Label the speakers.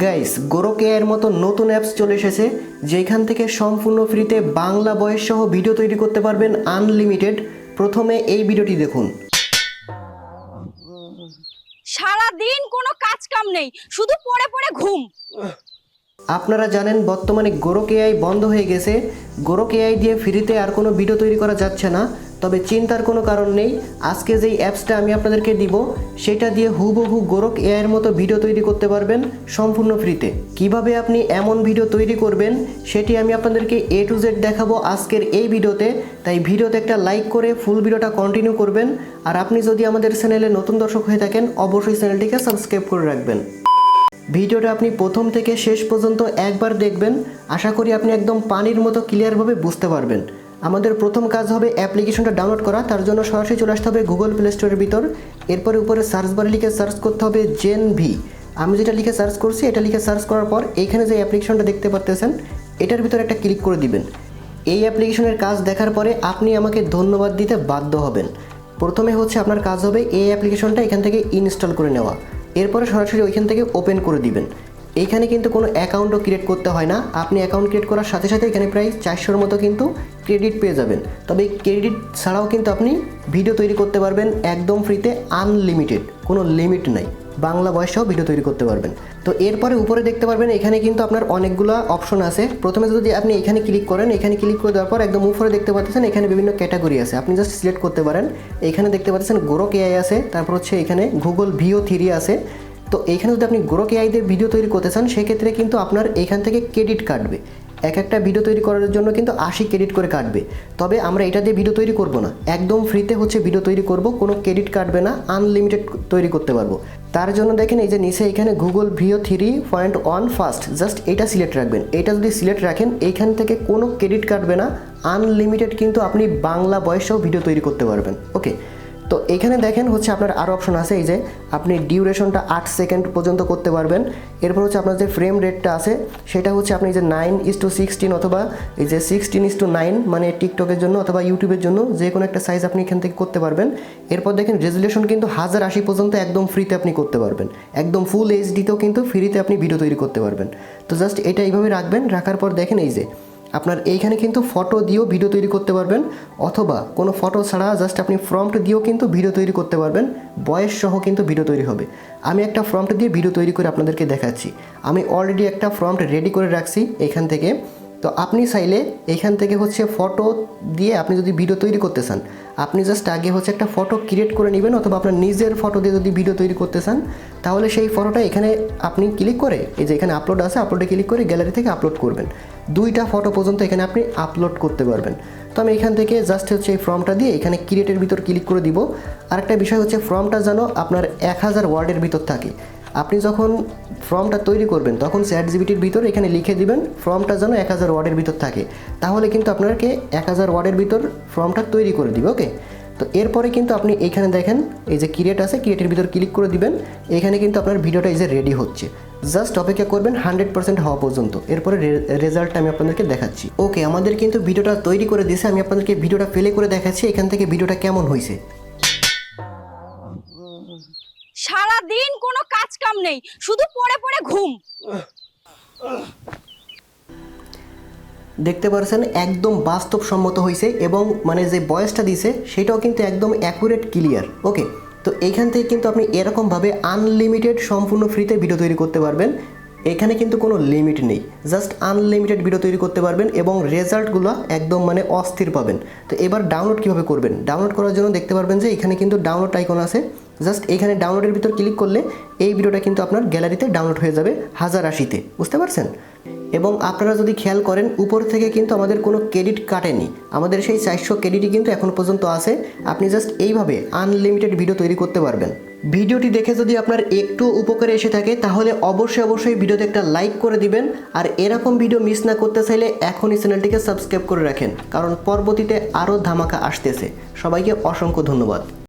Speaker 1: Guys, গোরক এর মতো নতুন অ্যাপস চলে এসেছে যেখান থেকে সম্পূর্ণ ফ্রিতে বাংলা ভয়েস সহ ভিডিও তৈরি করতে পারবেন আনলিমিটেড। প্রথমে এই ভিডিওটি দেখুন।
Speaker 2: সারা দিন কোনো কাজ কাম নেই, শুধু পড়ে পড়ে ঘুম।
Speaker 1: আপনারা জানেন বর্তমানে গোরক এআই বন্ধ হয়ে গেছে। গোরক এআই দিয়ে ফ্রিতে আর কোনো ভিডিও তৈরি করা যাচ্ছে না। তবে চিন্তার কোনো কারণ নেই, আজকে যেই অ্যাপসটা আমি আপনাদেরকে দিব সেটা দিয়ে হুবহু গোরক এআইয়ের মতো ভিডিও তৈরি করতে পারবেন সম্পূর্ণ ফ্রিতে। কিভাবে আপনি এমন ভিডিও তৈরি করবেন সেটি আমি আপনাদেরকে A to Z দেখাবো আজকের এই ভিডিওতে। তাই ভিডিওতে একটা লাইক করে ফুল ভিডিওটা কন্টিনিউ করবেন। আর আপনি যদি আমাদের চ্যানেলে নতুন দর্শক হয়ে থাকেন অবশ্যই চ্যানেলটিকে সাবস্ক্রাইব করে রাখবেন। ভিডিওটা আপনি প্রথম থেকে শেষ পর্যন্ত একবার দেখবেন, আশা করি আপনি একদম পানির মতো ক্লিয়ারভাবে বুঝতে পারবেন। আমাদের প্রথম কাজ হবে অ্যাপ্লিকেশনটা ডাউনলোড করা। তার জন্য সরাসরি চলে আসতে হবে গুগল প্লে স্টোরের ভিতর। এরপরে উপরে সার্চ বারে লিখে সার্চ করতে হবে জেনভি। আমি যেটা লিখে সার্চ করছি এটা লিখে সার্চ করার পর এইখানে যে অ্যাপ্লিকেশনটা দেখতে পারতেছেন এটার ভিতরে একটা ক্লিক করে দিবেন। এই অ্যাপ্লিকেশনের কাজ দেখার পরে আপনি আমাকে ধন্যবাদ দিতে বাধ্য হবেন। প্রথমে হচ্ছে আপনার কাজ হবে এই অ্যাপ্লিকেশনটা এখান থেকে ইনস্টল করে নেওয়া। এরপরে সরাসরি ওইখান থেকে ওপেন করে দিবেন। এইখানে কিন্তু কোনো অ্যাকাউন্টও ক্রিয়েট করতে হয় না। আপনি অ্যাকাউন্ট ক্রিয়েট করার সাথে সাথে এখানে প্রায় 400-র মতো কিন্তু ক্রেডিট পেয়ে যাবেন। তবে ক্রেডিট ছাড়াও কিন্তু আপনি ভিডিও তৈরি করতে পারবেন একদম ফ্রিতে, আনলিমিটেড, কোনো লিমিট নাই। বাংলা ভয়েসেও ভিডিও তৈরি করতে পারবেন। তো এরপরে উপরে দেখতে পারবেন এখানে কিন্তু আপনার অনেকগুলো অপশন আছে। প্রথমে যদি আপনি এখানে ক্লিক করেন, এখানে ক্লিক করে দেওয়ার পর একদম উপরে দেখতে পাচ্ছেন এখানে বিভিন্ন ক্যাটাগরি আছে, আপনি জাস্ট সিলেক্ট করতে পারেন। এখানে দেখতে পাচ্ছেন গোরক এআই আছে, তারপর হচ্ছে এখানে গুগল VO3 আছে। তো এইখানে যদি আপনি গোরক এআই দিয়ে ভিডিও তৈরি করতে চান সেক্ষেত্রে কিন্তু আপনার এখান থেকে ক্রেডিট কাটবে। এক একটা ভিডিও তৈরি করার জন্য কিন্তু 80 ক্রেডিট করে কাটবে। তবে আমরা এটা দিয়ে ভিডিও তৈরি করব না, একদম ফ্রিতে হচ্ছে ভিডিও তৈরি করব, কোনো ক্রেডিট কাটবে না, আনলিমিটেড তৈরি করতে পারবো। তার জন্য দেখেন এই যে নিচে এখানে গুগল VO3.1 ফার্স্ট, জাস্ট এটা সিলেক্ট রাখবেন। এটা যদি সিলেক্ট রাখেন এইখান থেকে কোনো ক্রেডিট কাটবে না, আনলিমিটেড কিন্তু আপনি বাংলা ভয়েসেও ভিডিও তৈরি করতে পারবেন। ওকে, তো এখানে দেখেন হচ্ছে আপনার আরও অপশন আছে। এই যে আপনি ডিউরেশনটা 8 সেকেন্ড পর্যন্ত করতে পারবেন। এরপর হচ্ছে আপনার যে ফ্রেম রেটটা আছে সেটা হচ্ছে আপনি যে 9:16 অথবা এই যে 16:9 মানে টিকটকের জন্য অথবা ইউটিউবের জন্য যে কোনো একটা সাইজ আপনি এখান থেকে করতে পারবেন। এরপর দেখেন রেজুলেশন কিন্তু 1080 পর্যন্ত একদম ফ্রিতে আপনি করতে পারবেন। একদম ফুল এইচডিতেও কিন্তু ফ্রিতে আপনি ভিডিও তৈরি করতে পারবেন। তো জাস্ট এটা এইভাবে রাখবেন। রাখার পর দেখেন এই যে আপনার এইখানে কিন্তু ফটো দিয়েও ভিডিও তৈরি করতে পারবেন, অথবা কোনো ফটো ছাড়া জাস্ট আপনি প্রম্পট দিয়েও কিন্তু ভিডিও তৈরি করতে পারবেন। ভয়েস সহ কিন্তু ভিডিও তৈরি হবে। আমি একটা প্রম্পট দিয়ে ভিডিও তৈরি করে আপনাদেরকে দেখাচ্ছি। আমি অলরেডি একটা প্রম্পট রেডি করে রাখছি এখান থেকে। তো আপনি চাইলে এখান থেকে হচ্ছে ফটো দিয়ে আপনি যদি ভিডিও তৈরি করতে চান, আপনি জাস্ট আগে হচ্ছে একটা ফটো ক্রিয়েট করে নেবেন, অথবা আপনার নিজের ফটো দিয়ে যদি ভিডিও তৈরি করতে চান তাহলে সেই ফটোটা এখানে আপনি ক্লিক করে এই যে এখানে আপলোড আছে, আপলোডে ক্লিক করে গ্যালারি থেকে আপলোড করবেন। 2টা ফটো পর্যন্ত এখানে আপনি আপলোড করতে পারবেন। তো আমি এখান থেকে জাস্ট হচ্ছে এই ফর্মটা দিয়ে এখানে ক্রিয়েটের ভিতর ক্লিক করে দিব। আরেকটা বিষয় হচ্ছে ফর্মটা যেন আপনার 1000 ওয়ার্ডের ভিতর থাকে। আপনি যখন ফর্মটা তৈরি করবেন তখন ChatGPTর ভিতর এখানে লিখে দিবেন ফর্মটা যেন 1000 ওয়ার্ডের ভিতর থাকে, তাহলে কিন্তু আপনাকে 1000 ওয়ার্ডের ভিতর ফর্মটা তৈরি করে দিবে। ওকে, তো এরপরে কিন্তু আপনি এইখানে দেখেন এই যে ক্রিয়েট আছে, ক্রিয়েটের ভিতর ক্লিক করে দিবেন। এখানে কিন্তু আপনার ভিডিওটা এই যে রেডি হচ্ছে। জাস্ট অপেক্ষা করবেন 100% হওয়া পর্যন্ত। এরপরে রেজাল্টটা আমি আপনাদেরকে দেখাচ্ছি। ওকে, আমাদের কিন্তু ভিডিওটা তৈরি করে দিয়েছে। আমি আপনাদেরকে ভিডিওটা প্লে করে দেখাচ্ছি এখান থেকে ভিডিওটা কেমন হয়েছে।
Speaker 2: সারা দিন কোনো কাজ কাম নেই, শুধু পড়ে পড়ে ঘুম।
Speaker 1: দেখতে পাচ্ছেন একদম বাস্তবসম্মত হয়েছে, এবং মানে যে ভয়েসটা দিছে সেটাও কিন্তু একদম অ্যাকুরেট, ক্লিয়ার। ওকে, তো এইখান থেকে কিন্তু আপনি এরকমভাবে আনলিমিটেড সম্পূর্ণ ফ্রিতে ভিডিও তৈরি করতে পারবেন। এখানে কিন্তু কোনো লিমিট নেই, জাস্ট আনলিমিটেড ভিডিও তৈরি করতে পারবেন এবং রেজাল্টগুলো একদম মানে অস্থির পাবেন। তো এবার ডাউনলোড কীভাবে করবেন? ডাউনলোড করার জন্য দেখতে পারবেন যে এখানে কিন্তু ডাউনলোড আইকন আছে। জাস্ট এইখানে ডাউনলোডের ভিতর ক্লিক করলে এই ভিডিওটা কিন্তু আপনার গ্যালারিতে ডাউনলোড হয়ে যাবে 1080-তে, বুঝতে পারছেন? এবং আপনারা যদি খেয়াল করেন উপর থেকে কিন্তু আমাদের কোনো ক্রেডিট কাটেনি, আমাদের সেই 400 ক্রেডিটই কিন্তু এখন পর্যন্ত আছে। আপনি জাস্ট এইভাবে আনলিমিটেড ভিডিও তৈরি করতে পারবেন। ভিডিওটি দেখে যদি আপনার একটু উপকারে এসে থাকে তাহলে অবশ্যই ভিডিওতে একটা লাইক করে দিবেন। আর এরকম ভিডিও মিস না করতে চাইলে এখনই চ্যানেলটিকে সাবস্ক্রাইব করে রাখেন, কারণ পরবর্তীতে আরও ধামাকা আসতেছে। সবাইকে অসংখ্য ধন্যবাদ।